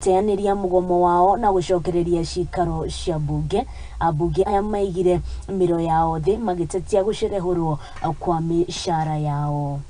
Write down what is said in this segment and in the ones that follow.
guteaniria mugomo wao na gucokereria cikaro cia bunge. Abunge aya maigire miro yao thi magitetia gucerehurwo kwa mishara yao.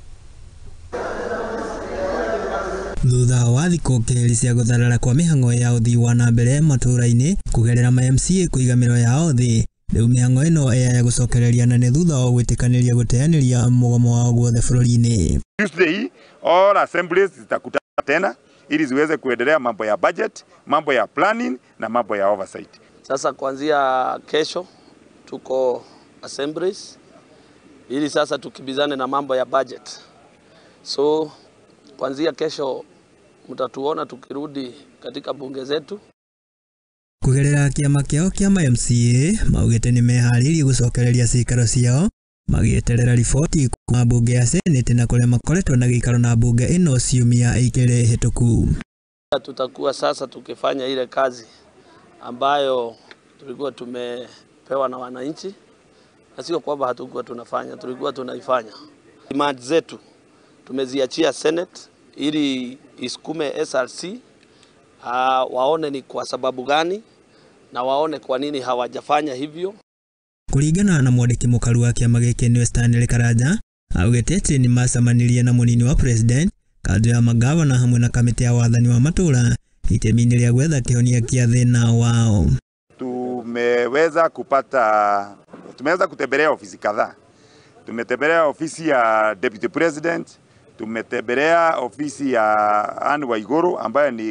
Thutha wa thikũ kerĩ cia gũtharara kwa mĩhang'o ya ũthii wa na mbere matũũra-inĩ kũgerera ma-MCA kũiga mĩro yao thĩ, rĩu mĩhang'o ĩno ya gũcokereria na nĩ thutha wa gwĩtĩkanĩria gũteanĩria mũgomo wao guothe bũrũri-inĩ. Tuesday all assemblies zitakutana tena ili ziweze kuendelea mambo ya budget, mambo ya planning na mambo ya oversight. Sasa kuanzia kesho tuko assemblies ili sasa tukibizane na mambo ya budget. So kuanzia kesho mtatuona tukirudi katika bunge zetu. Kugerera kĩama kĩao kĩa ma-MCA maugĩte nĩ meharĩirie gũcokereria cikaro ciao magĩeterera riboti kuma bunge ya Senate na kũrĩa makoretwo na gĩikaro na bunge ĩno ciumia igĩrĩ hĩtũku. Tutakuwa sasa tukifanya ile kazi ambayo tulikuwa tumepewa na wananchi, na sio kwamba hatukuwa tunafanya, tulikuwa tunaifanya. Demand zetu tumeziachia Senate ili isukume SRC waone ni kwa sababu gani na waone kwa nini hawajafanya hivyo. Kuringana na mwandĩki mũkaru wa kĩama gĩkĩ nĩ Stanley Karanja, augĩte atĩ nĩ macemanirie na mũnini wa president, kanjũ ya magavana hamwe na kamĩtĩ ya wathani wa matũũra itemi-inĩ rĩa gwetha kĩhonia kĩa thĩna wao. Tumeweza kutembelea ofisi kadhaa. Tumetembelea ofisi ya Deputy President, tumetembelea ofisi ya Anne Waiguru ambayo ni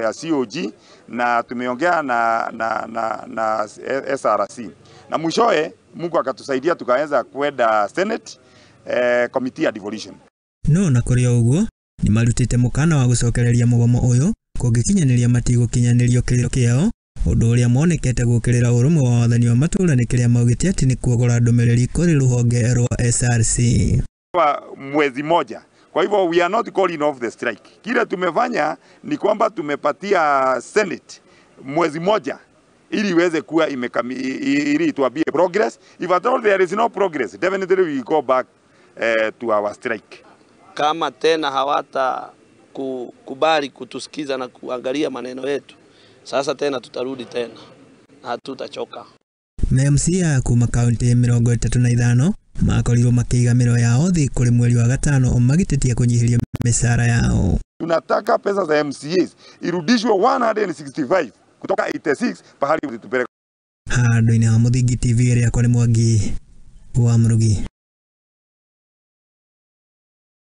ya COG, na tumeongea na SRC. Na mwishowe Mungu akatusaidia tukaweza kwenda Senate committee ya devolution. No na kũrĩ ũguo nĩ marutĩte mũkana wa gũcokereria mũgomo ũyũ kũngĩkinyanĩria matigũkinyanĩrio kĩrĩro kĩao, ũndũ ũrĩa monekete gũkĩrĩra ũrũmwe wa wathani wa matũũra nĩ kĩrĩa maugĩte atĩ nĩ kuogora ndũmĩrĩri kũrĩ rũhonge rwa SRC. Mwezi moja. Kwa hivyo we are not calling off the strike. Kile tumefanya ni kwamba tumepatia Senate mwezi moja ili iweze kuwa ili tuambie progress. If at all there is no progress, definitely we go back to our strike. Kama tena hawata kubali kutusikiza na kuangalia maneno yetu, sasa tena tutarudi tena na hatutachoka. Ma-MCA kuma kaunti 35 makorirwo makĩiga mĩro yao thĩ kũrĩ mweri wa gatano magĩtetia kũnyihiria mĩcara yao. Tunataka pesa za MCAs irudishwe 165 kutoka 86 pahali tupeleke. Handũ-inĩ ha Mũthingi TV ĩrĩa kwa nĩ Mwangi wa Mũrugi.